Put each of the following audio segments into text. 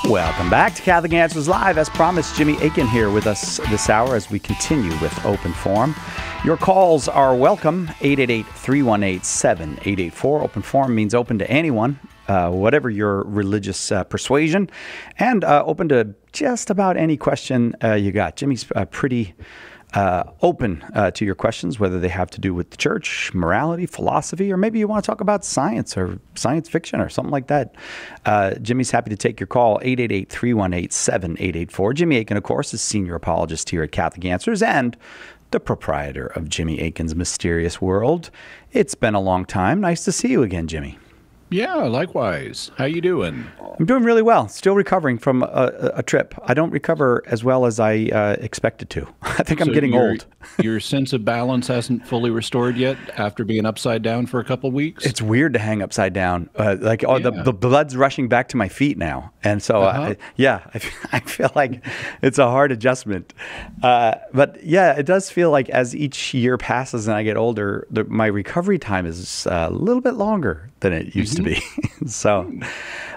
Welcome back to Catholic Answers Live. As promised, Jimmy Akin here with us this hour as we continue with Open Forum. Your calls are welcome, 888-318-7884. Open Forum means open to anyone, whatever your religious persuasion, and open to just about any question you got. Jimmy's pretty open to your questions, whether they have to do with the church, morality, philosophy, or maybe you want to talk about science or science fiction or something like that. Jimmy's happy to take your call, 888-318-7884. Jimmy Akin, of course, is senior apologist here at Catholic Answers and the proprietor of Jimmy Akin's Mysterious World. It's been a long time. Nice to see you again, Jimmy. Yeah, likewise. How you doing? I'm doing really well. Still recovering from a trip. I don't recover as well as I expected to. I think I'm getting old. Your sense of balance hasn't fully restored yet after being upside down for a couple of weeks? It's weird to hang upside down. The blood's rushing back to my feet now. And so, I feel like it's a hard adjustment. But yeah, it does feel like as each year passes and I get older, my recovery time is a little bit longer than it used to be. So,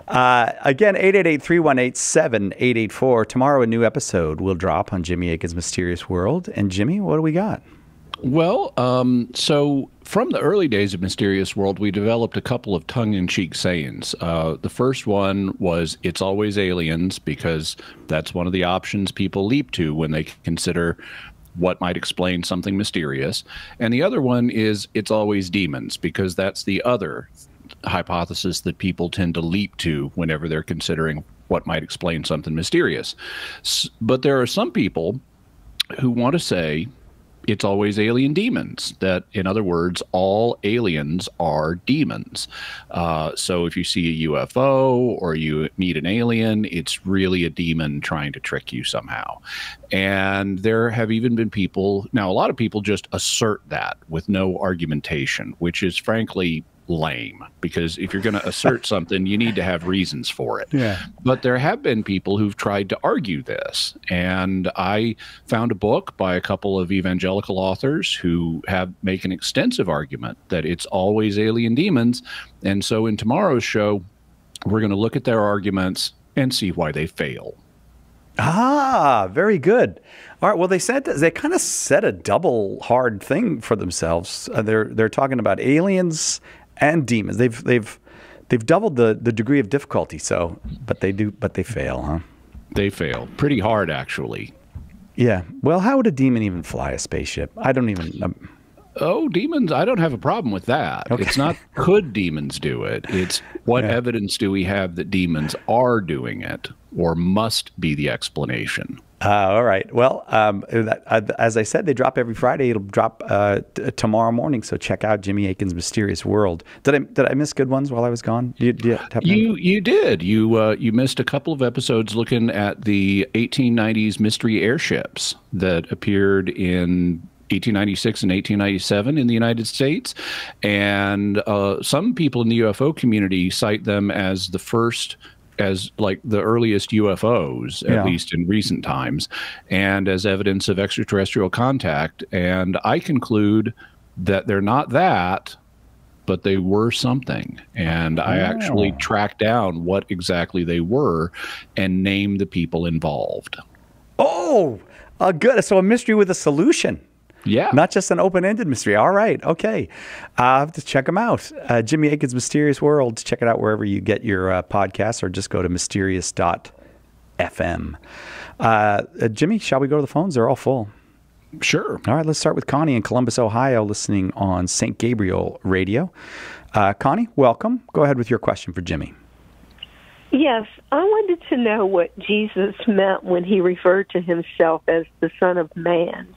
again, 888-318-7884. Tomorrow, a new episode will drop on Jimmy Akin's Mysterious World. And Jimmy, what do we got? Well, so from the early days of Mysterious World, we developed a couple of tongue-in-cheek sayings. The first one was, "It's always aliens," because that's one of the options people leap to when they consider what might explain something mysterious. And the other one is, "It's always demons," because that's the other hypothesis that people tend to leap to whenever they're considering what might explain something mysterious. But there are some people who want to say it's always alien demons, that, in other words, all aliens are demons. So if you see a UFO or you meet an alien, it's really a demon trying to trick you somehow. And there have even been people, now a lot of people just assert that with no argumentation, which is frankly lame, because if you're going to assert something, you need to have reasons for it. Yeah. But there have been people who've tried to argue this, and I found a book by a couple of evangelical authors who make an extensive argument that it's always alien demons. And so in tomorrow's show, we're going to look at their arguments and see why they fail. Ah, very good. All right. Well, they kind of set a double hard thing for themselves. They're talking about aliens and demons. They've doubled the degree of difficulty. So, but they fail, huh? They fail pretty hard, actually. Yeah. Well, how would a demon even fly a spaceship? I don't even. Oh, demons, I don't have a problem with that. Okay. It's not could demons do it. It's what evidence do we have that demons are doing it, or must be the explanation. All right. Well, as I said, they drop every Friday. It'll drop tomorrow morning. So check out Jimmy Akin's Mysterious World. Did I miss good ones while I was gone? You did. You missed a couple of episodes looking at the 1890s mystery airships that appeared in 1896 and 1897 in the United States. And some people in the UFO community cite them as like the earliest UFOs, at least in recent times, and as evidence of extraterrestrial contact. And I conclude that they're not that, but they were something. And I actually tracked down what exactly they were and named the people involved. Oh, good. So a mystery with a solution. Yeah. Not just an open-ended mystery. All right. Okay. I'll have to check them out. Jimmy Akin's Mysterious World. Check it out wherever you get your podcasts, or just go to mysterious.fm. Jimmy, shall we go to the phones? They're all full. Sure. All right. Let's start with Connie in Columbus, Ohio, listening on St. Gabriel Radio. Connie, welcome. Go ahead with your question for Jimmy. Yes. I wanted to know what Jesus meant when he referred to himself as the Son of Man.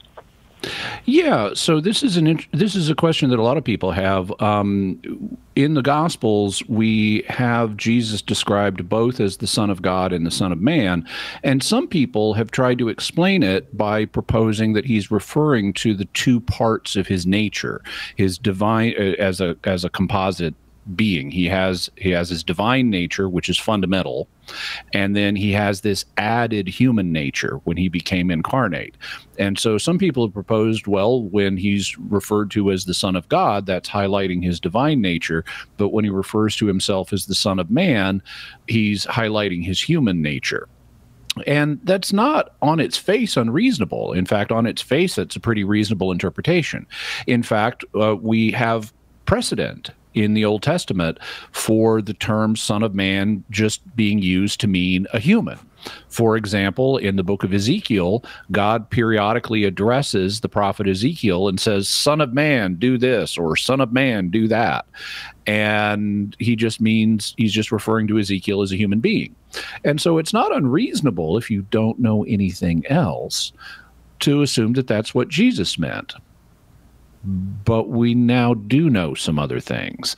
Yeah, so this is a question that a lot of people have. In the Gospels, we have Jesus described both as the Son of God and the Son of Man, and some people have tried to explain it by proposing that he's referring to the two parts of his nature, his divine as a composite being. He has his divine nature, which is fundamental, and then he has this added human nature when he became incarnate. And so some people have proposed, well, when he's referred to as the Son of God, that's highlighting his divine nature, but when he refers to himself as the Son of Man, he's highlighting his human nature. And that's not on its face unreasonable. In fact, on its face, that's a pretty reasonable interpretation. In fact, we have precedent in the Old Testament for the term Son of Man just being used to mean a human. For example, in the book of Ezekiel, God periodically addresses the prophet Ezekiel and says, Son of Man, do this, or Son of Man, do that. And he's just referring to Ezekiel as a human being. And so it's not unreasonable, if you don't know anything else, to assume that that's what Jesus meant. But we now do know some other things.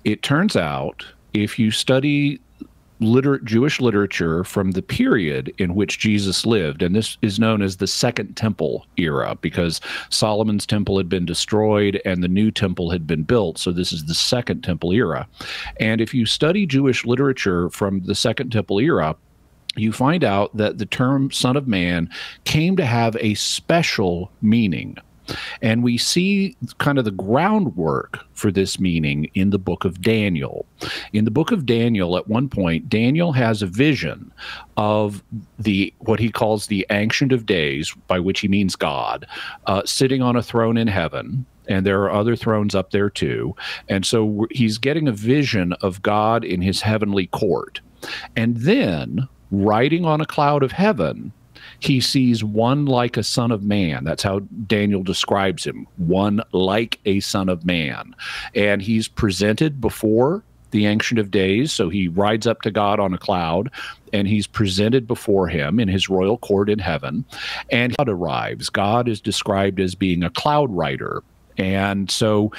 It turns out, if you study Jewish literature from the period in which Jesus lived, and this is known as the Second Temple era, because Solomon's temple had been destroyed and the new temple had been built, so this is the Second Temple era. And if you study Jewish literature from the Second Temple era, you find out that the term Son of Man came to have a special meaning. And we see kind of the groundwork for this meaning in the book of Daniel. In the book of Daniel, at one point, Daniel has a vision of what he calls the Ancient of Days, by which he means God, sitting on a throne in heaven. And there are other thrones up there too. And so he's getting a vision of God in his heavenly court. And then, riding on a cloud of heaven, he sees one like a son of man. That's how Daniel describes him, one like a son of man. And he's presented before the Ancient of Days. So he rides up to God on a cloud, and he's presented before him in his royal court in heaven. And God arrives. God is described as being a cloud rider. And so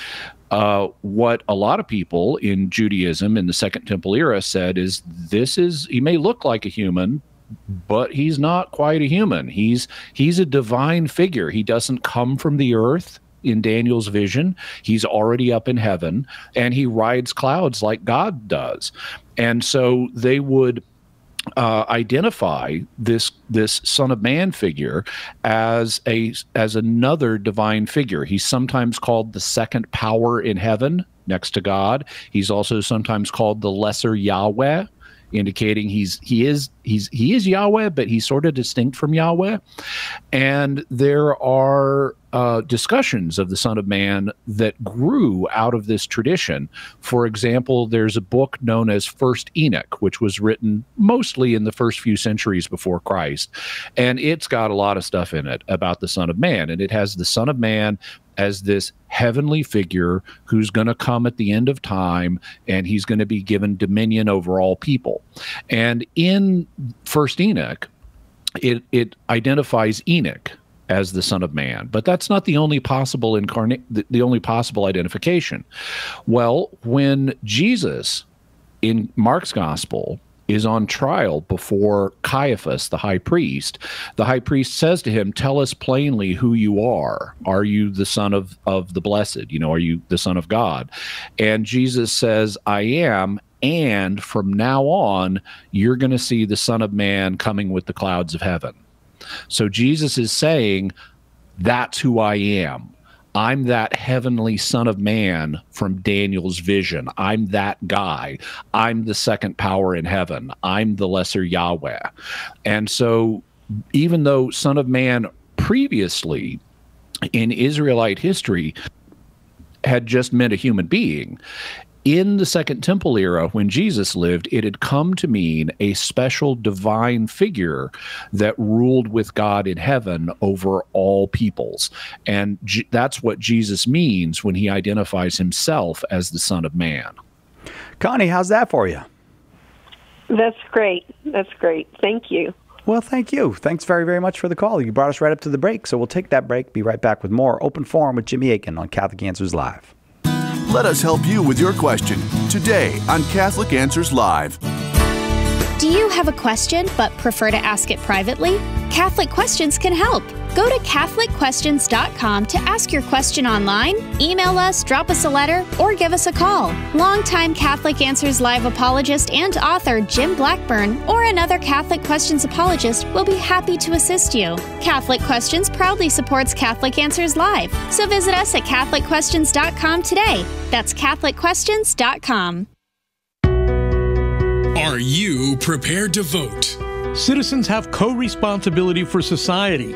what a lot of people in Judaism in the Second Temple era said is, he may look like a human, but he's not quite a human. He's a divine figure. He doesn't come from the earth in Daniel's vision. He's already up in heaven, and he rides clouds like God does. And so they would identify this Son of Man figure as another divine figure. He's sometimes called the second power in heaven next to God. He's also sometimes called the lesser Yahweh, indicating he is Yahweh, but he's sort of distinct from Yahweh. And there are discussions of the Son of Man that grew out of this tradition. For example, there's a book known as First Enoch, which was written mostly in the first few centuries before Christ. And it's got a lot of stuff in it about the Son of Man. And it has the Son of Man as this heavenly figure who's going to come at the end of time, and he's going to be given dominion over all people. And in First Enoch, it identifies Enoch as the Son of Man, but that's not the only possible the only possible identification. Well, when Jesus in Mark's gospel is on trial before Caiaphas, the high priest says to him, "Tell us plainly who you are. Are you the Son of the Blessed? Are you the Son of God?" And Jesus says, "I am. And from now on, you're going to see the Son of Man coming with the clouds of heaven." So Jesus is saying, that's who I am. I'm that heavenly Son of Man from Daniel's vision. I'm that guy. I'm the second power in heaven. I'm the lesser Yahweh. And so even though Son of Man previously in Israelite history had just meant a human being, in the Second Temple era, when Jesus lived, it had come to mean a special divine figure that ruled with God in heaven over all peoples. And that's what Jesus means when he identifies himself as the Son of Man. Connie, how's that for you? That's great. That's great. Thank you. Well, thank you. Thanks very, very much for the call. You brought us right up to the break, so we'll take that break, be right back with more Open Forum with Jimmy Akin on Catholic Answers Live. Let us help you with your question today on Catholic Answers Live. Do you have a question but prefer to ask it privately? Catholic Questions can help. Go to CatholicQuestions.com to ask your question online, email us, drop us a letter, or give us a call. Longtime Catholic Answers Live apologist and author Jim Blackburn or another Catholic Questions apologist will be happy to assist you. Catholic Questions proudly supports Catholic Answers Live, so visit us at CatholicQuestions.com today. That's CatholicQuestions.com. Are you prepared to vote? Citizens have co-responsibility for society,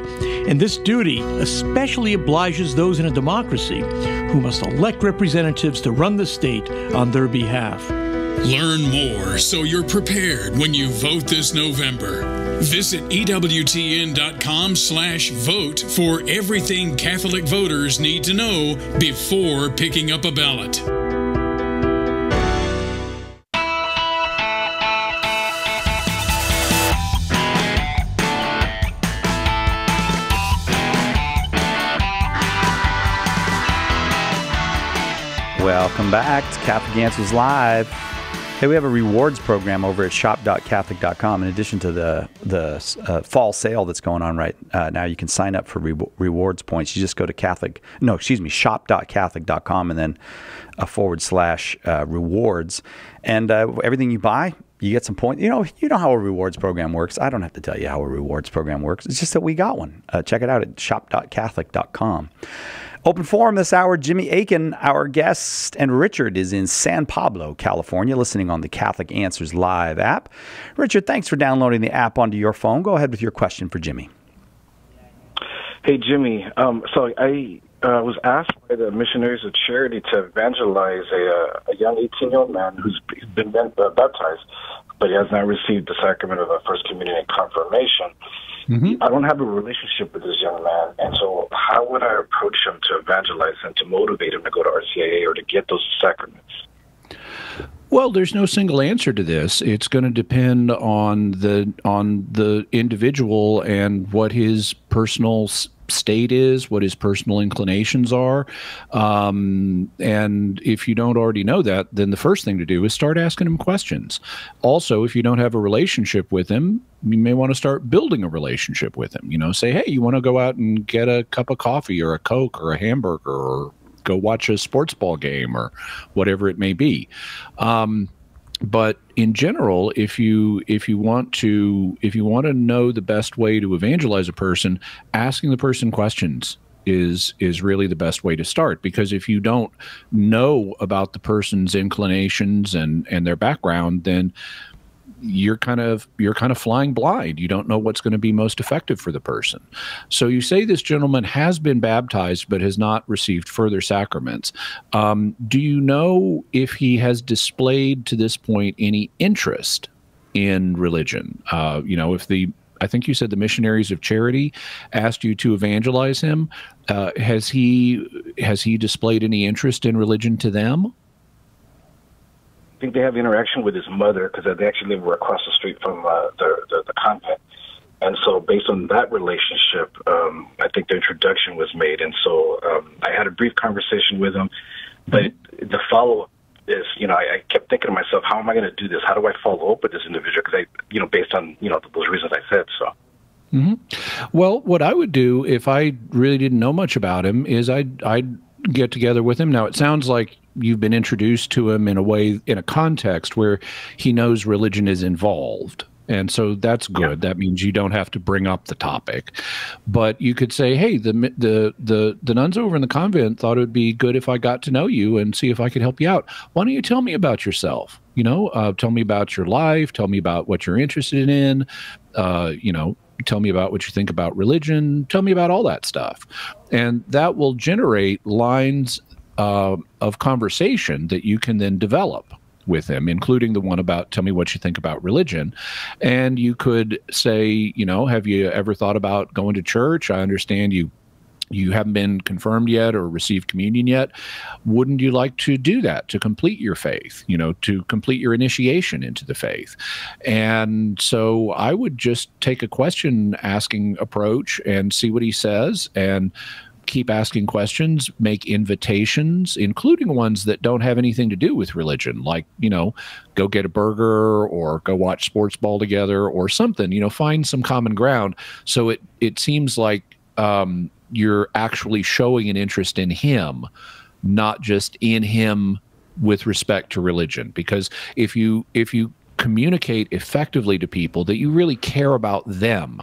and this duty especially obliges those in a democracy who must elect representatives to run the state on their behalf. Learn more so you're prepared when you vote this November. Visit EWTN.com/vote for everything Catholic voters need to know before picking up a ballot. Welcome back to Catholic Answers Live. Hey, we have a rewards program over at shop.catholic.com. In addition to the fall sale that's going on right now, you can sign up for rewards points. You just go to shop.catholic.com and then /rewards. And everything you buy, you get some points. You know how a rewards program works. I don't have to tell you how a rewards program works. It's just that we got one. Check it out at shop.catholic.com. Open forum this hour, Jimmy Aiken, our guest, and Richard is in San Pablo, California, listening on the Catholic Answers Live app. Richard, thanks for downloading the app onto your phone. Go ahead with your question for Jimmy. Hey, Jimmy. So I was asked by the Missionaries of Charity to evangelize a young 18-year-old man who's been baptized, but he has not received the sacrament of First Communion and confirmation. I don't have a relationship with this young man, and so how would I approach him to evangelize and to motivate him to go to RCIA or to get those sacraments? Well, there's no single answer to this. It's going to depend on the individual and what his personal state is, what his personal inclinations are. And if you don't already know that, then the first thing to do is start asking him questions. Also, if you don't have a relationship with him, you may want to start building a relationship with him. Say, hey, you want to go out and get a cup of coffee or a Coke or a hamburger or go watch a sports ball game or whatever it may be. But in general, if you want to know the best way to evangelize a person, asking the person questions is really the best way to start. Because if you don't know about the person's inclinations and their background, then you're kind of flying blind. You don't know what's going to be most effective for the person. So you say this gentleman has been baptized but has not received further sacraments. Do you know if he has displayed to this point any interest in religion? I think you said the Missionaries of Charity asked you to evangelize him. Has he displayed any interest in religion to them? I think they have interaction with his mother because they actually live across the street from the convent. And so based on that relationship, I think the introduction was made. And so I had a brief conversation with him, but the follow-up is, I kept thinking to myself, how am I going to do this? How do I follow up with this individual? Because based on, those reasons I said, so. Well, what I would do if I really didn't know much about him is I'd get together with him. Now, it sounds like you've been introduced to him in a context where he knows religion is involved. And so that's good. Yeah. That means you don't have to bring up the topic. But you could say, hey, the nuns over in the convent thought it would be good if I got to know you and see if I could help you out. Why don't you tell me about yourself? Tell me about your life. Tell me about what you're interested in. Tell me about what you think about religion. Tell me about all that stuff. And that will generate lines of conversation that you can then develop with him, including the one about tell me what you think about religion. And you could say, have you ever thought about going to church? I understand you haven't been confirmed yet or received communion yet. Wouldn't you like to do that to complete your faith, to complete your initiation into the faith? And so I would just take a question asking approach and see what he says and keep asking questions, make invitations, including ones that don't have anything to do with religion, like, go get a burger or go watch sports ball together or something, find some common ground. So it seems like you're actually showing an interest in him, not just in him with respect to religion. Because if you communicate effectively to people that you really care about them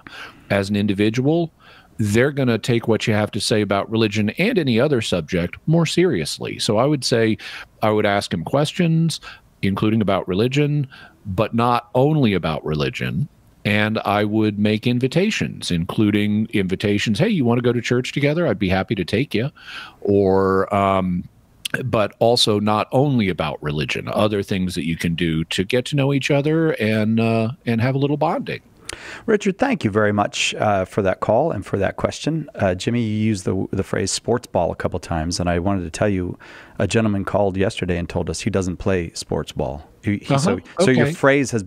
as an individual, they're going to take what you have to say about religion and any other subject more seriously. So I would say I would ask him questions, including about religion, but not only about religion. And I would make invitations, including invitations, hey, you want to go to church together? I'd be happy to take you. Or, but also not only about religion, other things that you can do to get to know each other and have a little bonding. Richard, thank you very much for that call and for that question. Jimmy, you used the phrase sports ball a couple times, and I wanted to tell you a gentleman called yesterday and told us he doesn't play sports ball. So your phrase is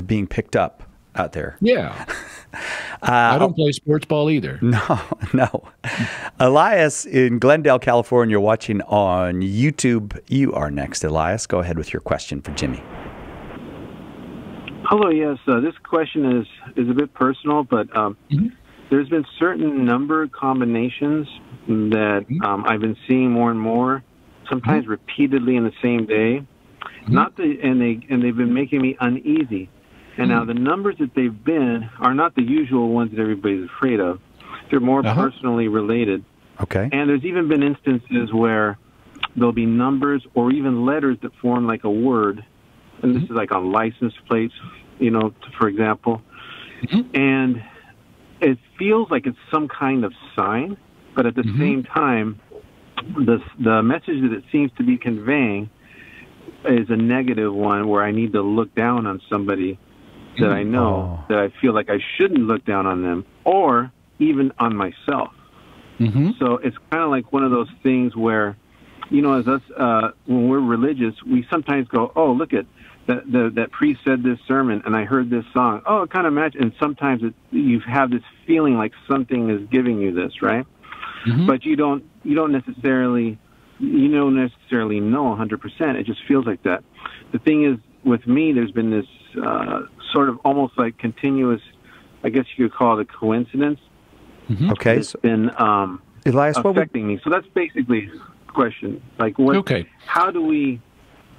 being picked up out there. Yeah. I don't play sports ball either. No. Elias in Glendale, California, watching on YouTube. You are next, Elias. Go ahead with your question for Jimmy. Hello, yes. This question is a bit personal, but there's been certain number combinations that I've been seeing more and more, sometimes repeatedly in the same day. And they've been making me uneasy. And now the numbers that they've been are not the usual ones that everybody's afraid of. They're more personally related. Okay. And there's even been instances where there'll be numbers or even letters that form like a word. And this is like on license plates, for example. And it feels like it's some kind of sign, but at the same time, the message that it seems to be conveying is a negative one where I need to look down on somebody that I know, that I feel like I shouldn't look down on them, or even on myself. So it's kind of like one of those things where, as us, when we're religious, we sometimes go, oh, look at that priest said this sermon, and I heard this song. Oh, it kind of matches. And sometimes you have this feeling like something is giving you this, right? But you don't necessarily know 100%. It just feels like that. The thing is, with me, there's been this sort of almost like continuous, I guess you could call it a coincidence. Okay. It's been Elias, affecting me. So that's basically the question. Like, how do we,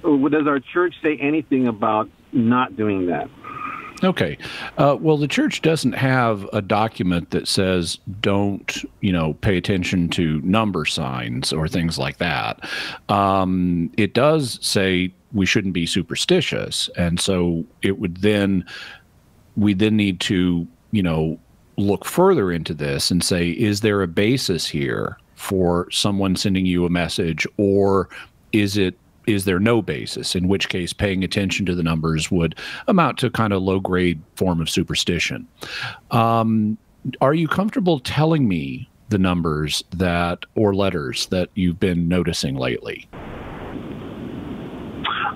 does our church say anything about not doing that? Okay. Well, the church doesn't have a document that says don't, pay attention to number signs or things like that. It does say we shouldn't be superstitious. And so we then need to, look further into this and say, is there a basis here for someone sending you a message, or is there no basis, in which case paying attention to the numbers would amount to kind of low-grade form of superstition. Are you comfortable telling me the numbers or letters that you've been noticing lately?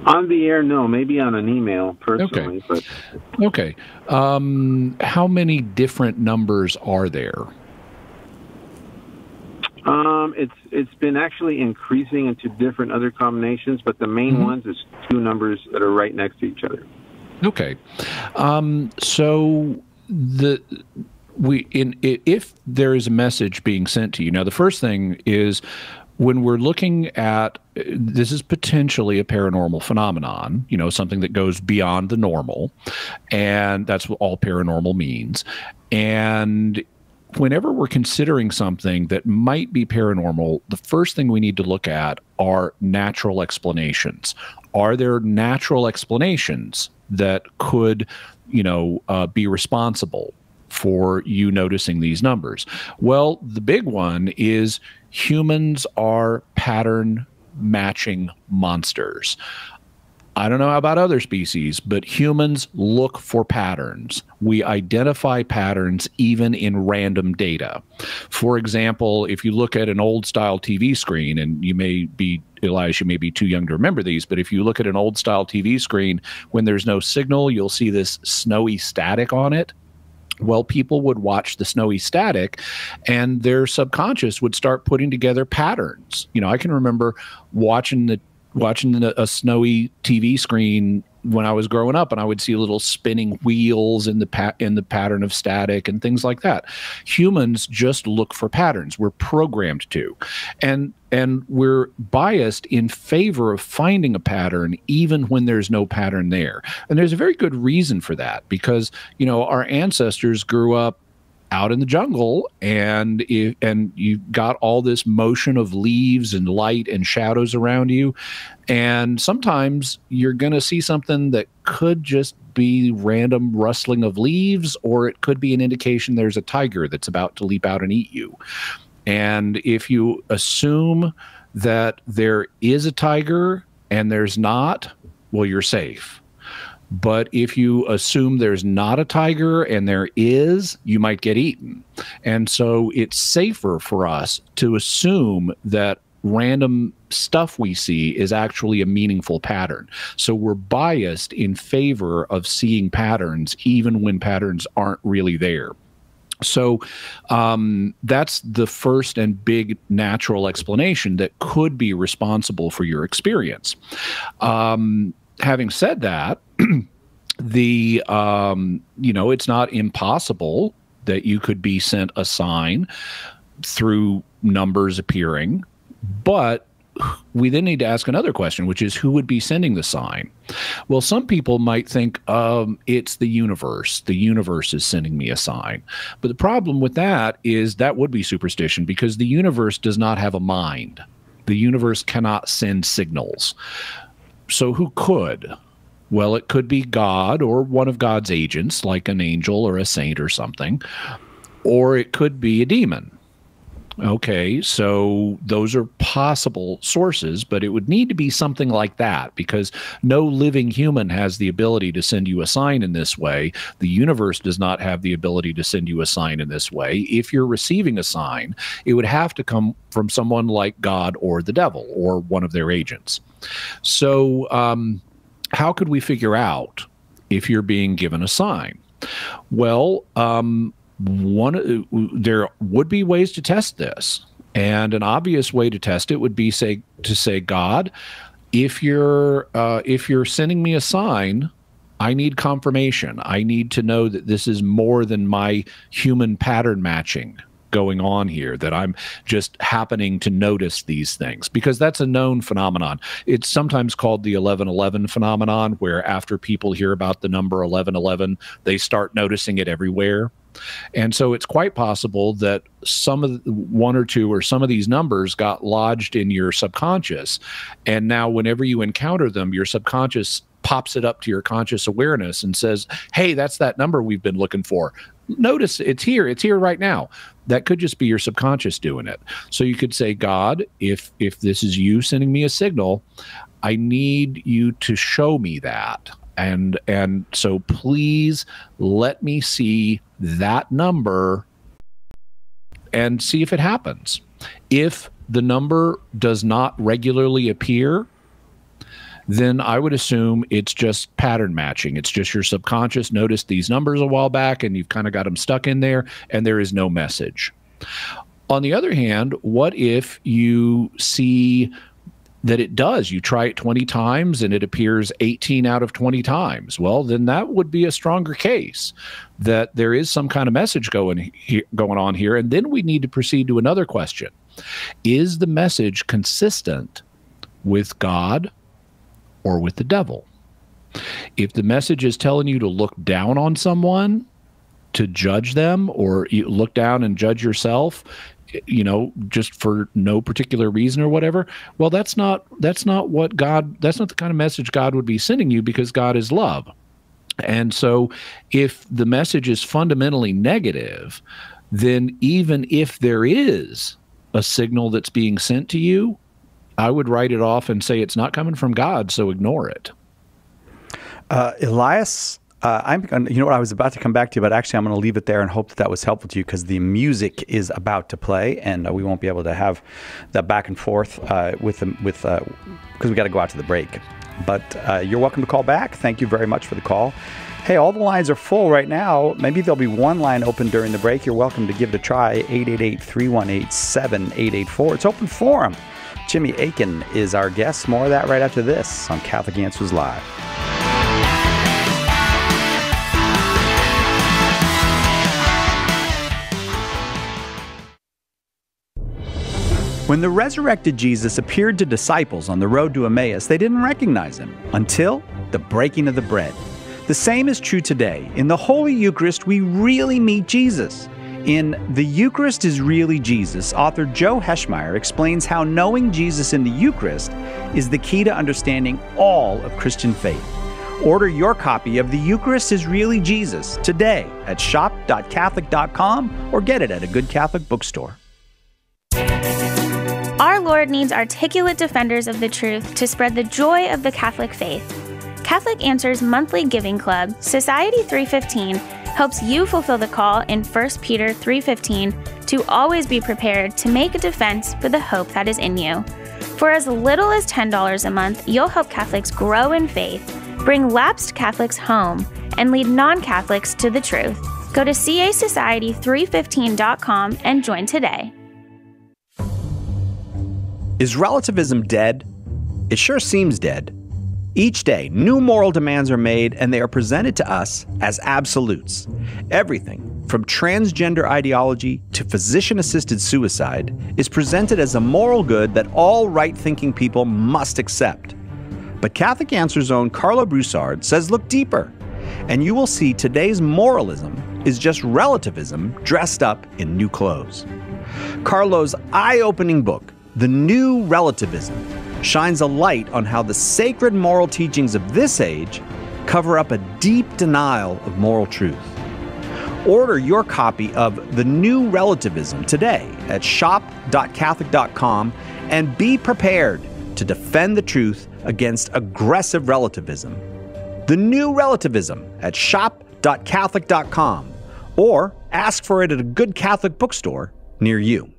On the air, no. Maybe on an email, personally. Okay. How many different numbers are there? It's been actually increasing into different other combinations, but the main ones is two numbers that are right next to each other. Okay. So if there is a message being sent to you, now the first thing is, when we're looking at, this is potentially a paranormal phenomenon, something that goes beyond the normal, and that's what all paranormal means. And whenever we're considering something that might be paranormal, the first thing we need to look at are natural explanations. Are there natural explanations that could, be responsible for you noticing these numbers? Well, the big one is humans are pattern matching monsters. I don't know about other species, but humans look for patterns. We identify patterns even in random data. For example, if you look at an old style TV screen, and Elias, you may be too young to remember these, but if you look at an old style TV screen, when there's no signal, you'll see this snowy static on it. Well, people would watch the snowy static and their subconscious would start putting together patterns. I can remember watching watching a snowy TV screen when I was growing up, and I would see little spinning wheels in the pattern of static and things like that. Humans just look for patterns. We're programmed to, and we're biased in favor of finding a pattern even when there's no pattern there. And there's a very good reason for that, because our ancestors grew up out in the jungle, and you've got all this motion of leaves and light and shadows around you, and sometimes you're going to see something that could just be random rustling of leaves, or it could be an indication there's a tiger that's about to leap out and eat you. And if you assume that there is a tiger and there's not, well, you're safe. But if you assume there's not a tiger and there is, you might get eaten. And so it's safer for us to assume that random stuff we see is actually a meaningful pattern. So we're biased in favor of seeing patterns even when patterns aren't really there. So that's the first and big natural explanation that could be responsible for your experience. Having said that, it's not impossible that you could be sent a sign through numbers appearing, but we then need to ask another question, which is who would be sending the sign? Well, some people might think it's the universe. The universe is sending me a sign. But the problem with that is that would be superstition, because the universe does not have a mind. The universe cannot send signals. So who could? Well, it could be God or one of God's agents, like an angel or a saint or something, or it could be a demon. Okay, so those are possible sources, but it would need to be something like that, because no living human has the ability to send you a sign in this way. The universe does not have the ability to send you a sign in this way. If you're receiving a sign, it would have to come from someone like God or the devil or one of their agents. So how could we figure out if you're being given a sign? Well, there would be ways to test this, and an obvious way to test it would be to say, God, if you're sending me a sign, I need confirmation. I need to know that this is more than my human pattern matching going on here, that I'm just happening to notice these things, because that's a known phenomenon. It's sometimes called the 1111 phenomenon, where after people hear about the number 1111, they start noticing it everywhere. And so it's quite possible that one or two or some of these numbers got lodged in your subconscious, and now whenever you encounter them, your subconscious pops it up to your conscious awareness and says, hey, that's that number we've been looking for. Notice it's here right now. That could just be your subconscious doing it. So you could say, God, if this is you sending me a signal, I need you to show me that. And so please let me see that number and see if it happens. If the number does not regularly appear, then I would assume it's just pattern matching. It's just your subconscious noticed these numbers a while back and you've kind of got them stuck in there and there is no message. On the other hand, what if you see that it does? You try it 20 times and it appears 18 out of 20 times. Well, then that would be a stronger case that there is some kind of message going on here. And then we need to proceed to another question. Is the message consistent with God or with the devil? If the message is telling you to look down on someone, to judge them, or you look down and judge yourself, just for no particular reason or whatever, well, that's not what God, that's not the kind of message God would be sending you, because God is love. And so if the message is fundamentally negative, then even if there is a signal that's being sent to you, I would write it off and say it's not coming from God, so ignore it. Elias, I was about to come back to you, but actually I'm going to leave it there and hope that was helpful to you, because the music is about to play and we won't be able to have that back and forth because we got to go out to the break. But you're welcome to call back. Thank you very much for the call. Hey, all the lines are full right now. Maybe there'll be one line open during the break. You're welcome to give it a try. 888-318-7884. It's open forum. Jimmy Akin is our guest. More of that right after this on Catholic Answers Live. When the resurrected Jesus appeared to disciples on the road to Emmaus, they didn't recognize him until the breaking of the bread. The same is true today. In the Holy Eucharist, we really meet Jesus. In The Eucharist is Really Jesus, author Joe Heschmeyer explains how knowing Jesus in the Eucharist is the key to understanding all of Christian faith. Order your copy of The Eucharist is Really Jesus today at shop.catholic.com or get it at a good Catholic bookstore. Our Lord needs articulate defenders of the truth to spread the joy of the Catholic faith. Catholic Answers monthly giving club, Society 315, helps you fulfill the call in 1 Peter 3:15 to always be prepared to make a defense for the hope that is in you. For as little as $10 a month, you'll help Catholics grow in faith, bring lapsed Catholics home, and lead non-Catholics to the truth. Go to casociety315.com and join today. Is relativism dead? It sure seems dead. Each day, new moral demands are made, and they are presented to us as absolutes. Everything, from transgender ideology to physician-assisted suicide, is presented as a moral good that all right-thinking people must accept. But Catholic Answers' own Carlo Broussard says look deeper, and you will see today's moralism is just relativism dressed up in new clothes. Carlo's eye-opening book, The New Relativism, shines a light on how the sacred moral teachings of this age cover up a deep denial of moral truth. Order your copy of The New Relativism today at shop.catholic.com and be prepared to defend the truth against aggressive relativism. The New Relativism at shop.catholic.com or ask for it at a good Catholic bookstore near you.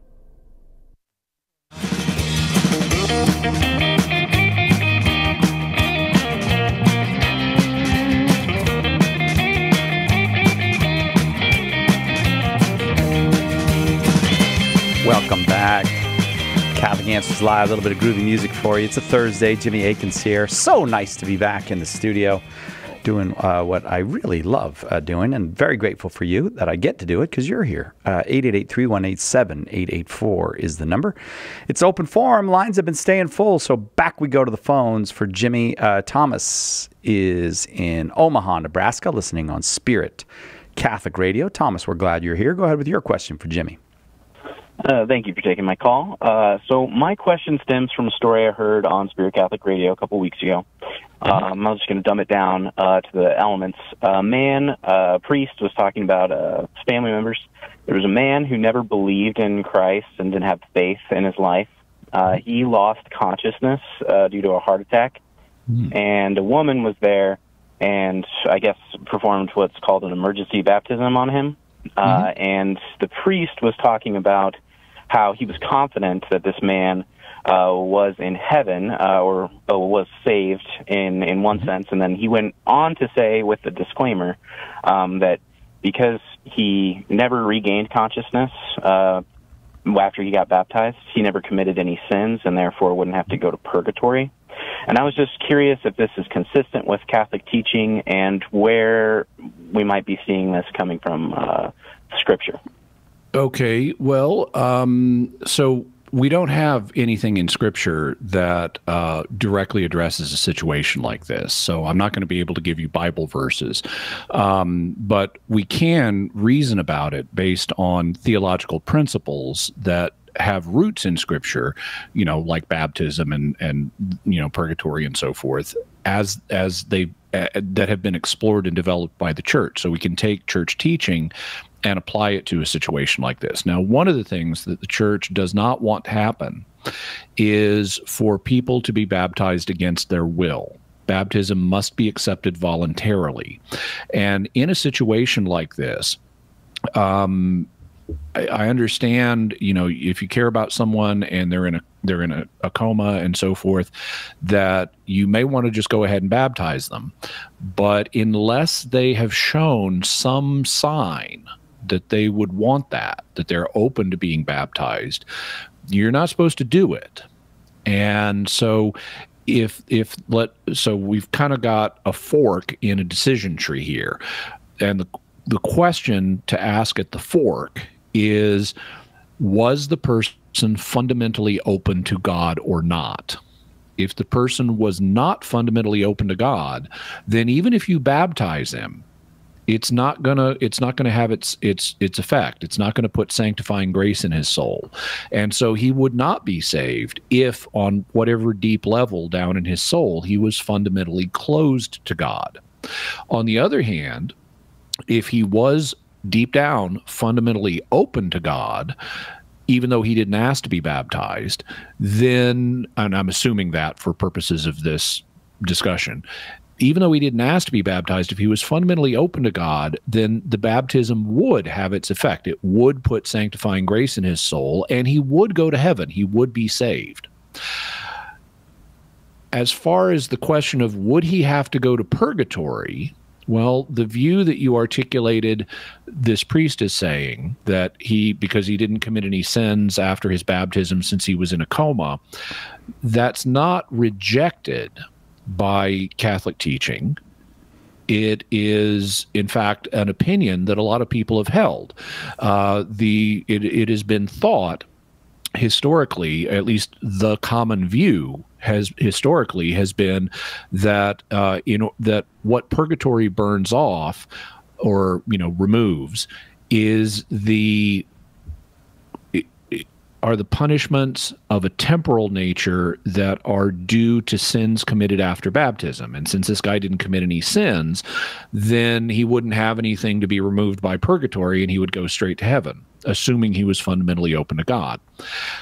Welcome back. Catholic Answers Live, a little bit of groovy music for you. It's a Thursday. Jimmy Akin's here. So nice to be back in the studio doing what I really love doing, and very grateful for you that I get to do it because you're here. 888-318-7884 is the number. It's open forum. Lines have been staying full, so back we go to the phones for Jimmy. Thomas is in Omaha, Nebraska, listening on Spirit Catholic Radio. Thomas, we're glad you're here. Go ahead with your question for Jimmy. Thank you for taking my call. So my question stems from a story I heard on Spirit Catholic Radio a couple weeks ago. I'm just going to dumb it down to the elements. A priest, was talking about family members. There was a man who never believed in Christ and didn't have faith in his life. He lost consciousness due to a heart attack, and a woman was there and I guess performed what's called an emergency baptism on him. And the priest was talking about how he was confident that this man was in heaven or was saved in one sense. And then he went on to say, with the disclaimer, that because he never regained consciousness after he got baptized, he never committed any sins and therefore wouldn't have to go to purgatory. And I was just curious if this is consistent with Catholic teaching and where we might be seeing this coming from Scripture. Okay, well, so we don't have anything in Scripture that directly addresses a situation like this. So I'm not going to be able to give you Bible verses. But we can reason about it based on theological principles that have roots in Scripture, like baptism and purgatory and so forth, as they that have been explored and developed by the church. So we can take church teaching and apply it to a situation like this. Now, one of the things that the church does not want to happen is for people to be baptized against their will. Baptism must be accepted voluntarily. And in a situation like this, I understand, if you care about someone and they're in a coma and so forth, that you may want to just go ahead and baptize them. But unless they have shown some sign that they would want that they're open to being baptized, you're not supposed to do it. And so so we've kind of got a fork in a decision tree here. And the question to ask at the fork is, was the person fundamentally open to God or not? If the person was not fundamentally open to God, then even if you baptize him, it's not gonna have its effect. It's not gonna put sanctifying grace in his soul. And so he would not be saved if on whatever deep level down in his soul he was fundamentally closed to God. On the other hand, if he was deep down fundamentally open to God, even though he didn't ask to be baptized, then, and I'm assuming that for purposes of this discussion, even though he didn't ask to be baptized, if he was fundamentally open to God, then the baptism would have its effect. It would put sanctifying grace in his soul, and he would go to heaven. He would be saved. As far as the question of would he have to go to purgatory, well, the view that you articulated, this priest is saying that because he didn't commit any sins after his baptism since he was in a coma, that's not rejected by Catholic teaching. It is, in fact, an opinion that a lot of people have held. It has been thought historically, at least the common view has been that that what purgatory burns off or removes is are the punishments of a temporal nature that are due to sins committed after baptism. And since this guy didn't commit any sins, then he wouldn't have anything to be removed by purgatory, and he would go straight to heaven, assuming he was fundamentally open to God.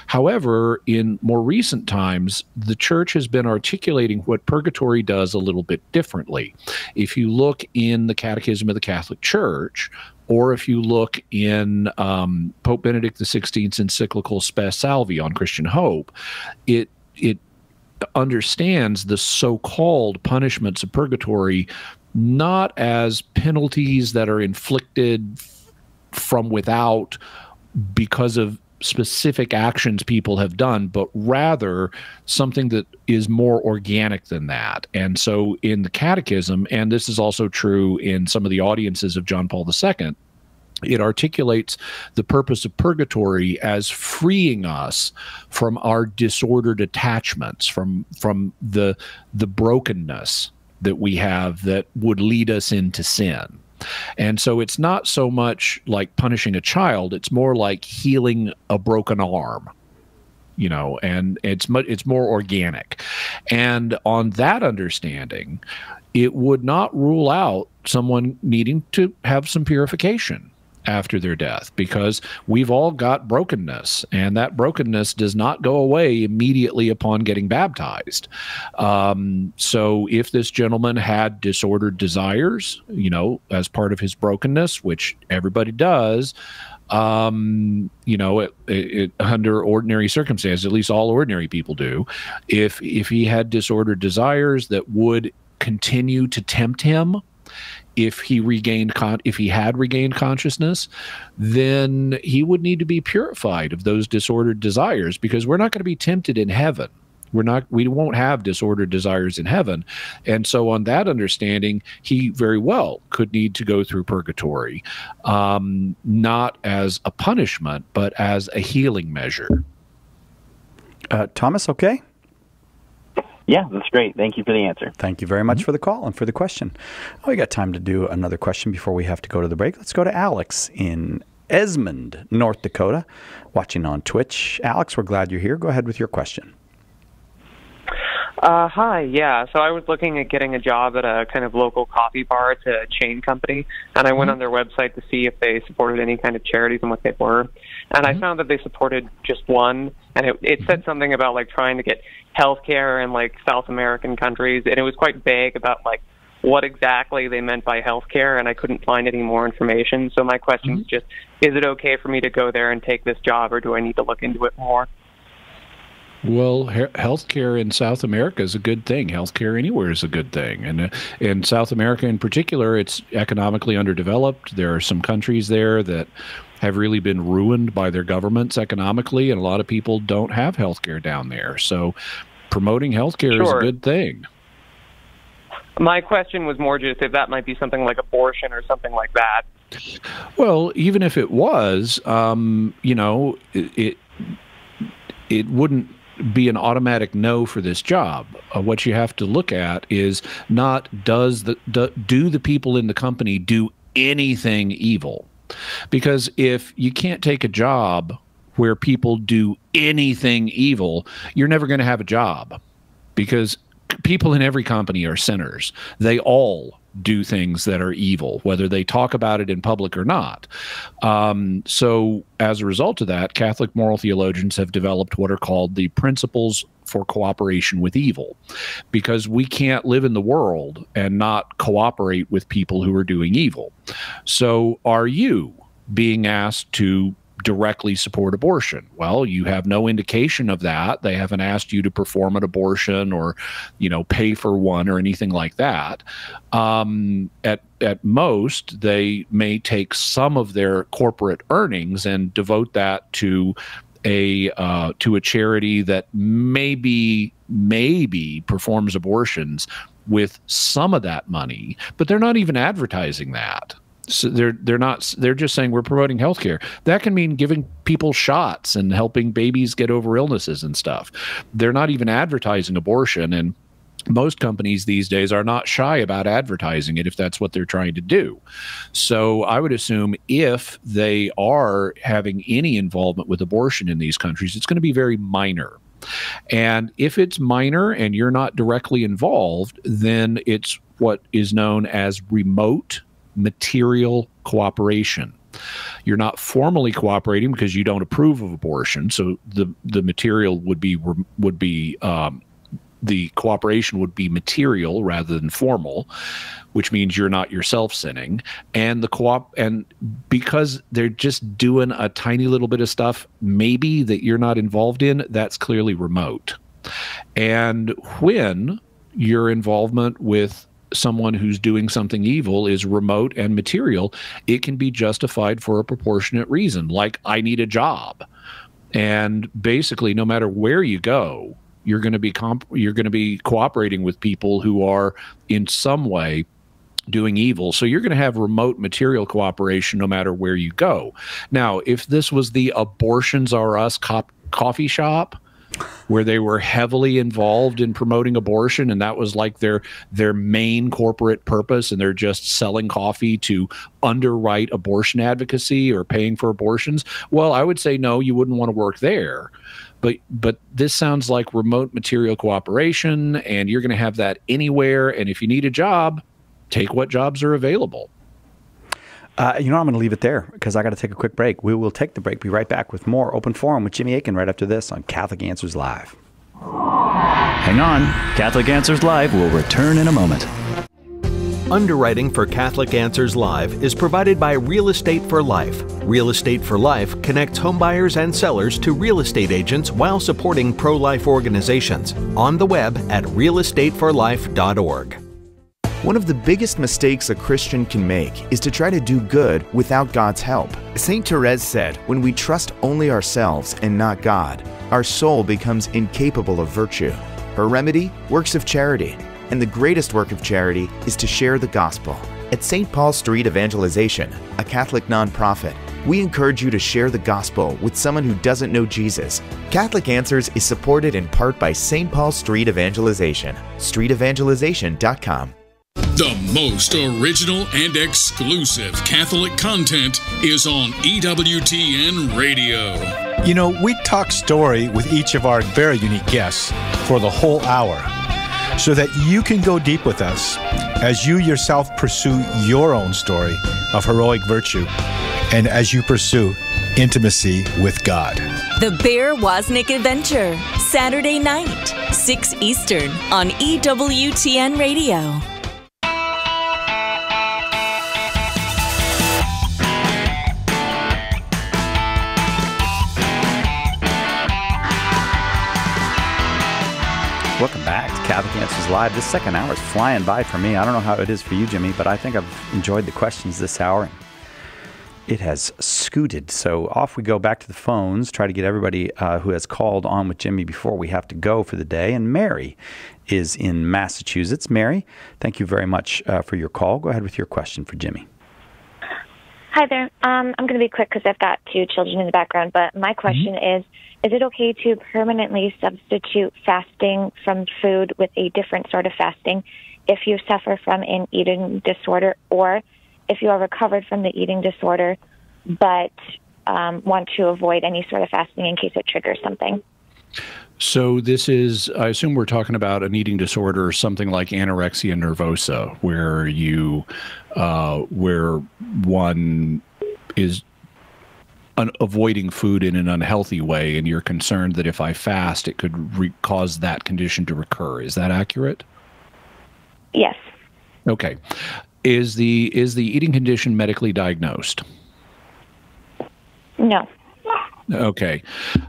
However, in more recent times, the church has been articulating what purgatory does a little bit differently. If you look in the Catechism of the Catholic Church, or if you look in Pope Benedict XVI's encyclical Spes Salvi on Christian hope, it understands the so-called punishments of purgatory not as penalties that are inflicted from without because of specific actions people have done, but rather something that is more organic than that. And so in the Catechism, and this is also true in some of the audiences of John Paul II, it articulates the purpose of purgatory as freeing us from our disordered attachments, from the brokenness that we have that would lead us into sin. And so it's not so much like punishing a child, it's more like healing a broken arm, and it's more organic. And on that understanding, it would not rule out someone needing to have some purification after their death, because we've all got brokenness, and that brokenness does not go away immediately upon getting baptized. So if this gentleman had disordered desires, as part of his brokenness, which everybody does, under ordinary circumstances, at least all ordinary people do, if he had disordered desires that would continue to tempt him, if he had regained consciousness, then he would need to be purified of those disordered desires, because we're not going to be tempted in heaven. We won't have disordered desires in heaven. And so on that understanding, he very well could need to go through purgatory, not as a punishment, but as a healing measure. Thomas, okay? Yeah, that's great. Thank you for the answer. Thank you very much for the call and for the question. We got time to do another question before we have to go to the break. Let's go to Alex in Esmond, North Dakota, watching on Twitch. Alex, we're glad you're here. Go ahead with your question. Hi, yeah. So I was looking at getting a job at a kind of local coffee bar. It's a chain company, and I went on their website to see if they supported any kind of charities and what they were. And I found that they supported just one, and it said something about like trying to get healthcare in like South American countries, and it was quite vague about like what exactly they meant by healthcare, and I couldn't find any more information. So my question is just, is it okay for me to go there and take this job, or do I need to look into it more? Well, healthcare in South America is a good thing. Healthcare anywhere is a good thing. And in South America in particular, it's economically underdeveloped. There are some countries there that have really been ruined by their governments economically, and a lot of people don't have healthcare down there. So promoting healthcare is a good thing. My question was more just if that might be something like abortion or something like that. Well, even if it was, you know, it wouldn't be an automatic no for this job. What you have to look at is not do the people in the company do anything evil? Because if you can't take a job where people do anything evil, you're never going to have a job, because people in every company are sinners. They all do things that are evil, whether they talk about it in public or not. So as a result of that, Catholic moral theologians have developed what are called the principles for cooperation with evil, because we can't live in the world and not cooperate with people who are doing evil. So are you being asked to directly support abortion? Well, you have no indication of that. They haven't asked you to perform an abortion or, you know, pay for one or anything like that. At most, they may take some of their corporate earnings and devote that to a charity that maybe performs abortions with some of that money, but they're not even advertising that. So they're just saying we're promoting healthcare. That can mean giving people shots and helping babies get over illnesses and stuff. They're not even advertising abortion, and most companies these days are not shy about advertising it if that's what they're trying to do. So I would assume if they are having any involvement with abortion in these countries, it's going to be very minor. And if it's minor and you're not directly involved, then it's what is known as remote material cooperation. You're not formally cooperating because you don't approve of abortion, so the material would be the cooperation would be material rather than formal, which means you're not yourself sinning. And and because they're just doing a tiny little bit of stuff maybe that you're not involved in, that's clearly remote. And when your involvement with someone who's doing something evil is remote and material, it can be justified for a proportionate reason, like I need a job. And basically, no matter where you go, you're going to be cooperating with people who are in some way doing evil. So you're going to have remote material cooperation no matter where you go. Now, if this was the Abortions Are Us coffee shop, where they were heavily involved in promoting abortion, and that was like their main corporate purpose, and they're just selling coffee to underwrite abortion advocacy or paying for abortions, well, I would say no, you wouldn't want to work there. But this sounds like remote material cooperation, and you're going to have that anywhere, and if you need a job, take what jobs are available. I'm going to leave it there because I got to take a quick break. We will take the break. Be right back with more Open Forum with Jimmy Akin right after this on Catholic Answers Live. Hang on. Catholic Answers Live will return in a moment. Underwriting for Catholic Answers Live is provided by Real Estate for Life. Real Estate for Life connects homebuyers and sellers to real estate agents while supporting pro-life organizations. On the web at realestateforlife.org. One of the biggest mistakes a Christian can make is to try to do good without God's help. St. Therese said, when we trust only ourselves and not God, our soul becomes incapable of virtue. Her remedy? Works of charity. And the greatest work of charity is to share the gospel. At St. Paul Street Evangelization, a Catholic nonprofit, we encourage you to share the gospel with someone who doesn't know Jesus. Catholic Answers is supported in part by St. Paul Street Evangelization, streetevangelization.com. The most original and exclusive Catholic content is on EWTN Radio. You know, we talk story with each of our very unique guests for the whole hour, so that you can go deep with us as you yourself pursue your own story of heroic virtue and as you pursue intimacy with God. The Bear Wozniak Adventure, Saturday night, 6 Eastern on EWTN Radio. Catholic Answers Live. This second hour is flying by for me. I don't know how it is for you, Jimmy, but I think I've enjoyed the questions this hour. It has scooted. So off we go back to the phones, try to get everybody who has called on with Jimmy before we have to go for the day. And Mary is in Massachusetts. Mary, thank you very much for your call. Go ahead with your question for Jimmy. Hi there. I'm going to be quick because I've got two children in the background, but my question is it okay to permanently substitute fasting from food with a different sort of fasting if you suffer from an eating disorder, or if you are recovered from the eating disorder but want to avoid any sort of fasting in case it triggers something? So this is, I assume we're talking about an eating disorder, something like anorexia nervosa, where where one is avoiding food in an unhealthy way, and you're concerned that if I fast, it could cause that condition to recur. Is that accurate? Yes. Okay. Is the eating condition medically diagnosed? No. Okay.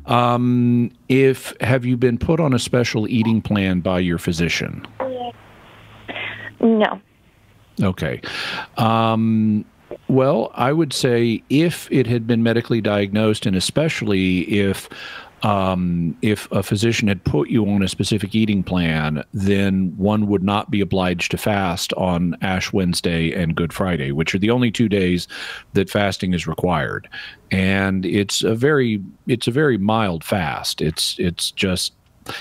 Have you been put on a special eating plan by your physician? No. Okay. Well, I would say if it had been medically diagnosed, and especially if a physician had put you on a specific eating plan, then one would not be obliged to fast on Ash Wednesday and Good Friday, which are the only 2 days that fasting is required. And it's a very mild fast. It's just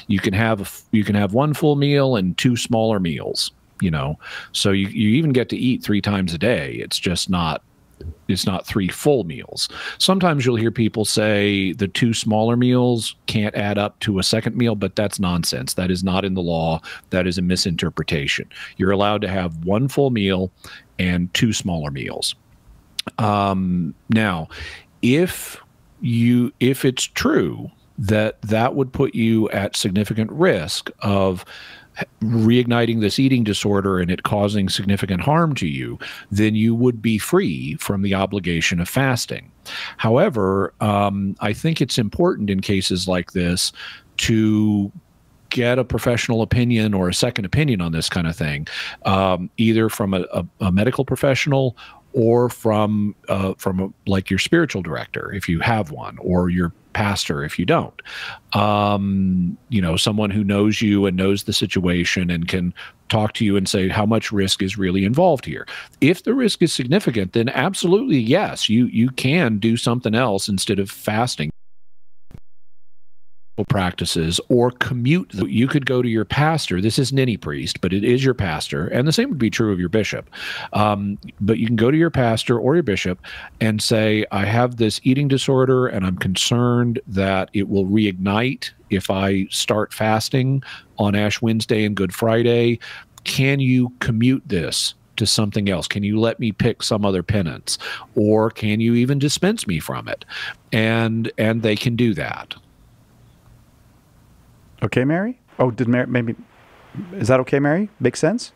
you can have one full meal and 2 smaller meals, So you even get to eat 3 times a day. It's just not 3 full meals. Sometimes you'll hear people say the 2 smaller meals can't add up to a second meal, but that's nonsense. That is not in the law. That is a misinterpretation. You're allowed to have 1 full meal and 2 smaller meals. Now, if it's true that would put you at significant risk of reigniting this eating disorder and it causing significant harm to you, then you would be free from the obligation of fasting. However, I think it's important in cases like this to get a professional opinion or a second opinion on this kind of thing, either from a medical professional or from like your spiritual director, if you have one, or your pastor if you don't. Someone who knows you and knows the situation and can talk to you and say how much risk is really involved here. If the risk is significant, then absolutely yes, you can do something else instead of fasting practices, or commute. You could go to your pastor. This isn't any priest, but it is your pastor, and the same would be true of your bishop. But you can go to your pastor or your bishop and say, I have this eating disorder and I'm concerned that it will reignite if I start fasting on Ash Wednesday and Good Friday. Can you commute this to something else? Can you let me pick some other penance, or can you even dispense me from it? And they can do that. Okay, Mary? Oh, did Mary, maybe, is that okay, Mary? Makes sense?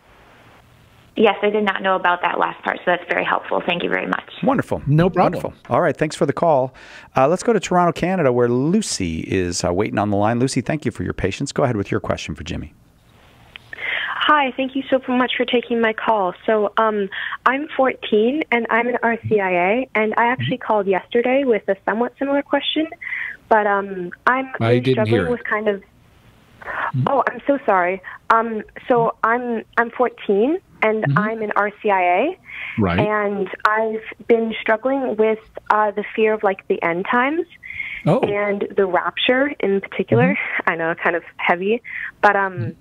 Yes, I did not know about that last part, so that's very helpful. Thank you very much. Wonderful. No problem. Wonderful. All right, thanks for the call. Let's go to Toronto, Canada, where Lucy is waiting on the line. Lucy, thank you for your patience. Go ahead with your question for Jimmy. Hi, thank you so much for taking my call. So I'm 14, and I'm an RCIA, and I actually called yesterday with a somewhat similar question, but I'm really struggling with kind of... Oh, I'm so sorry. So I'm 14, and I'm an RCIA, right? And I've been struggling with the fear of like the end times and the rapture in particular. I know, kind of heavy, but it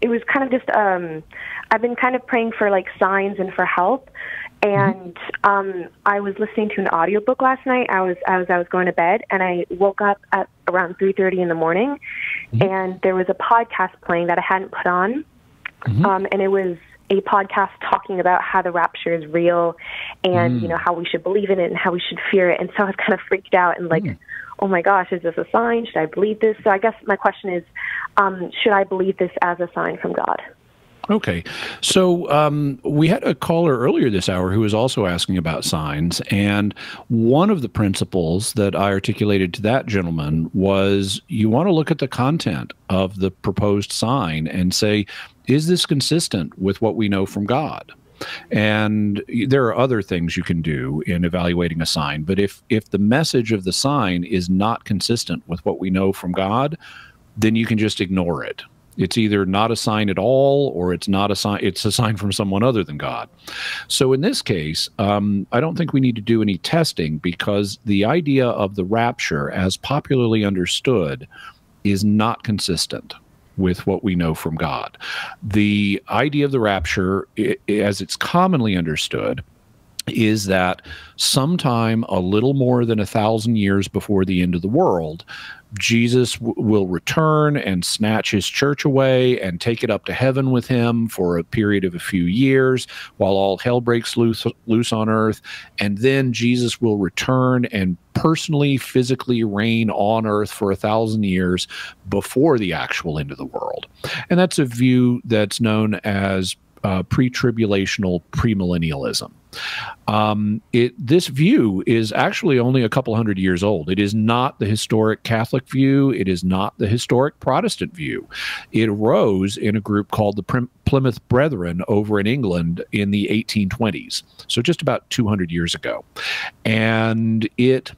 was kind of just I've been kind of praying for like signs and for help. And I was listening to an audiobook last night. I was going to bed, and I woke up at around 3:30 in the morning, and there was a podcast playing that I hadn't put on, and it was a podcast talking about how the rapture is real, and how we should believe in it and how we should fear it. And so I was kind of freaked out and like, oh my gosh, is this a sign? Should I believe this? So I guess my question is, should I believe this as a sign from God? Okay. So we had a caller earlier this hour who was also asking about signs. And one of the principles that I articulated to that gentleman was you want to look at the content of the proposed sign and say, is this consistent with what we know from God? And there are other things you can do in evaluating a sign. But if the message of the sign is not consistent with what we know from God, then you can just ignore it. It's either not a sign at all, or it's not a sign. It's a sign from someone other than God. So in this case, I don't think we need to do any testing, because the idea of the rapture, as popularly understood, is not consistent with what we know from God. The idea of the rapture, as it's commonly understood, is that sometime a little more than 1,000 years before the end of the world, Jesus will return and snatch his church away and take it up to heaven with him for a period of a few years while all hell breaks loose on earth. And then Jesus will return and personally, physically reign on earth for 1,000 years before the actual end of the world. And that's a view that's known as pre-tribulational premillennialism. This view is actually only a couple hundred years old. It is not the historic Catholic view. It is not the historic Protestant view. It arose in a group called the Plymouth Brethren over in England in the 1820s, so just about 200 years ago. And it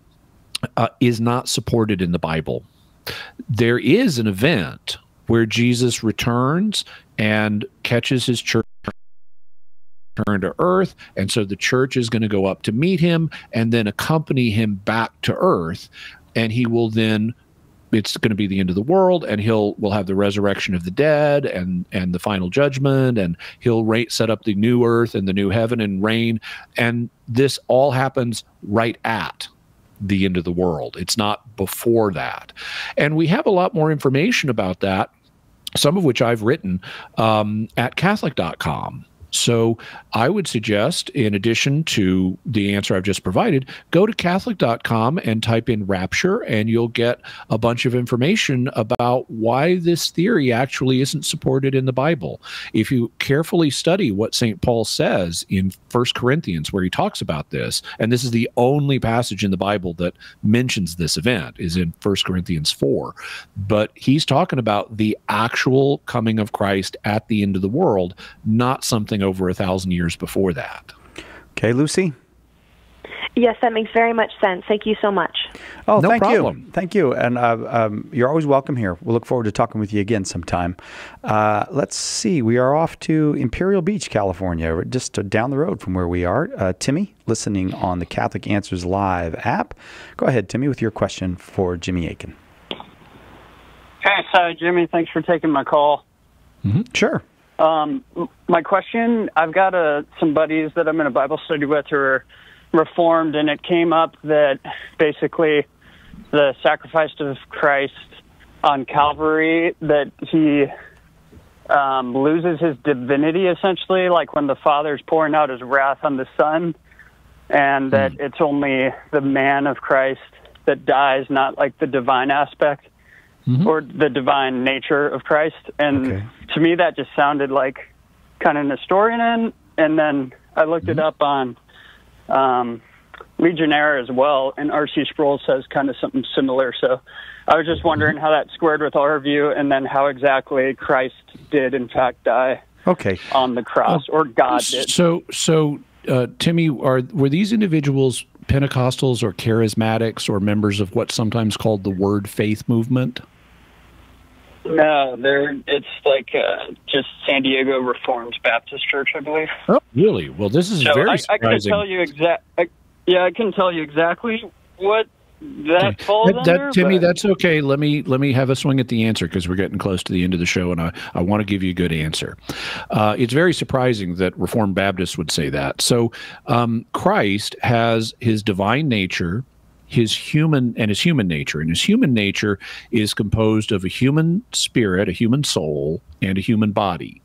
is not supported in the Bible. There is an event where Jesus returns and catches his church return to earth, and so the church is going to go up to meet him and then accompany him back to earth, and he will then, it's going to be the end of the world, and we'll have the resurrection of the dead and the final judgment, and he'll set up the new earth and the new heaven and reign, and this all happens right at the end of the world. It's not before that. And we have a lot more information about that, some of which I've written at Catholic.com. So I would suggest, in addition to the answer I've just provided, go to Catholic.com and type in rapture, and you'll get a bunch of information about why this theory actually isn't supported in the Bible. If you carefully study what St. Paul says in 1 Corinthians, where he talks about this, and this is the only passage in the Bible that mentions this event, is in 1 Corinthians 4. But he's talking about the actual coming of Christ at the end of the world, not something over 1,000 years before that. Okay, Lucy? Yes, that makes very much sense. Thank you so much. Oh, no thank problem. you. Thank you. And you're always welcome here. We'll look forward to talking with you again sometime. Let's see. We are off to Imperial Beach, California, just down the road from where we are. Timmy, listening on the Catholic Answers Live app. Go ahead, Timmy, with your question for Jimmy Akin. Hey, so Jimmy, thanks for taking my call. Mm-hmm. Sure. My question, I've got some buddies that I'm in a Bible study with who are Reformed, and it came up that basically the sacrifice of Christ on Calvary, that he loses his divinity, essentially, like when the Father's pouring out his wrath on the Son, and that it's only the man of Christ that dies, not like the divine aspect. Mm-hmm. Or the divine nature of Christ. And to me, that just sounded like kind of Nestorian. And then I looked it up on Legionnaire as well, and R.C. Sproul says kind of something similar. So I was just wondering how that squared with our view, and then how exactly Christ did, in fact, die on the cross, or God did. So Timmy, were these individuals Pentecostals or charismatics or members of what's sometimes called the Word Faith movement? No, it's like just San Diego Reformed Baptist Church, I believe. Oh, really? Well, this is very surprising. I couldn't tell you exactly what that falls under. Timmy, that's okay. Let me have a swing at the answer, because we're getting close to the end of the show, and I want to give you a good answer. It's very surprising that Reformed Baptists would say that. So Christ has his divine nature, his human nature, and his human nature is composed of a human spirit, a human soul, and a human body.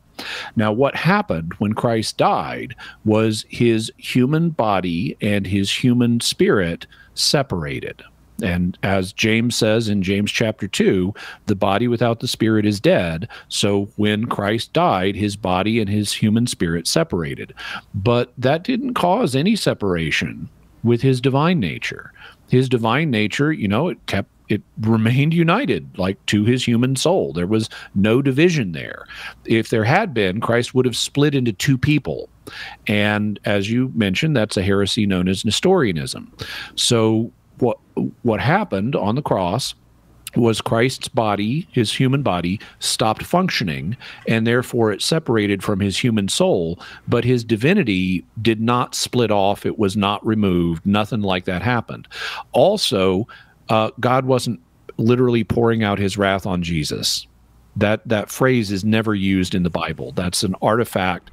Now, what happened when Christ died was his human body and his human spirit separated. And as James says in James chapter 2, the body without the spirit is dead. So when Christ died, his body and his human spirit separated. But that didn't cause any separation with his divine nature. His divine nature, it remained united, like to his human soul. There was no division there. If there had been, Christ would have split into two people. And as you mentioned, that's a heresy known as Nestorianism. So what happened on the cross was Christ's body, his human body, stopped functioning, and therefore it separated from his human soul, but his divinity did not split off. It was not removed. Nothing like that happened. Also, God wasn't literally pouring out his wrath on Jesus. That phrase is never used in the Bible. That's an artifact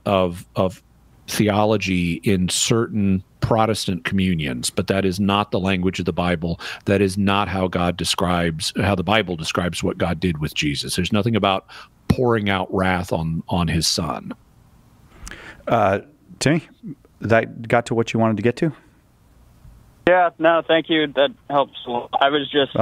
of theology in certain Protestant communions, but that is not the language of the Bible. That is not how the Bible describes what God did with Jesus. There's nothing about pouring out wrath on his son. Timmy, that got to what you wanted to get to? Yeah, no, thank you. That helps a lot. I was just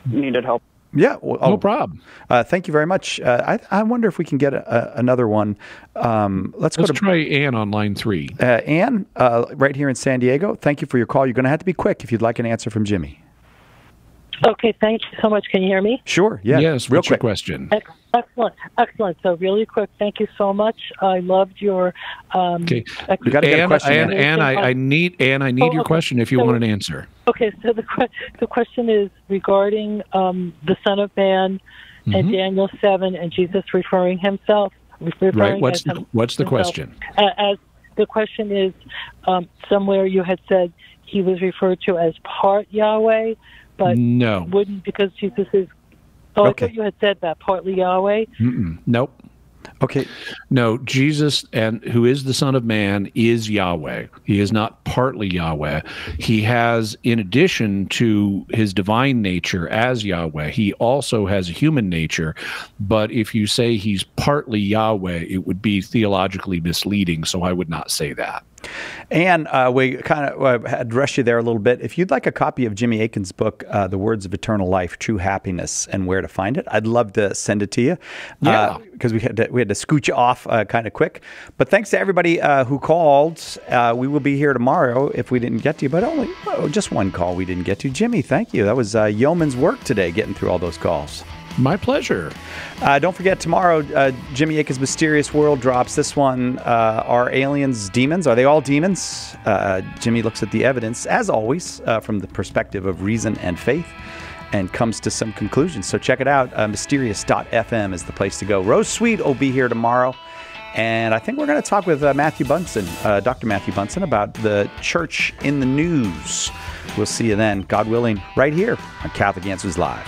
needed help. Yeah, no problem. Thank you very much. I wonder if we can get another one. Let's try Ann on line 3. Ann, right here in San Diego. Thank you for your call. You're going to have to be quick if you'd like an answer from Jimmy. Okay, thank you so much. Can you hear me? Sure. Yeah. Yes. Real what's quick. Your question? Excellent. So really quick, thank you so much. I loved your. Okay. We got to get a question. Ann, I need your question if you want an answer. Okay. So the question is regarding the Son of Man and Daniel 7 and Jesus referring himself. Right. What's the question? As the question is, somewhere you had said he was referred to as part Yahweh. But no, wouldn't, because Jesus is. Oh, okay. I thought you had said that partly Yahweh. Nope. Okay. No, Jesus, and who is the Son of Man, is Yahweh. He is not partly Yahweh. He has, in addition to his divine nature as Yahweh, he also has a human nature. But if you say he's partly Yahweh, it would be theologically misleading. So I would not say that. And we kind of had rushed you there a little bit. If you'd like a copy of Jimmy Akin's book, The Words of Eternal Life, True Happiness and Where to Find It, I'd love to send it to you. Yeah. Because we had to scooch you off kind of quick. But thanks to everybody who called. We will be here tomorrow if we didn't get to you, but only just one call we didn't get to. Jimmy, thank you. That was yeoman's work today, getting through all those calls. My pleasure. Don't forget, tomorrow, Jimmy Akin's Mysterious World drops. This one, are aliens demons? Are they all demons? Jimmy looks at the evidence, as always, from the perspective of reason and faith, and comes to some conclusions. So check it out. Mysterious.fm is the place to go. Rose Sweet will be here tomorrow. And I think we're going to talk with Matthew Bunson, Dr. Matthew Bunson, about the church in the news. We'll see you then, God willing, right here on Catholic Answers Live.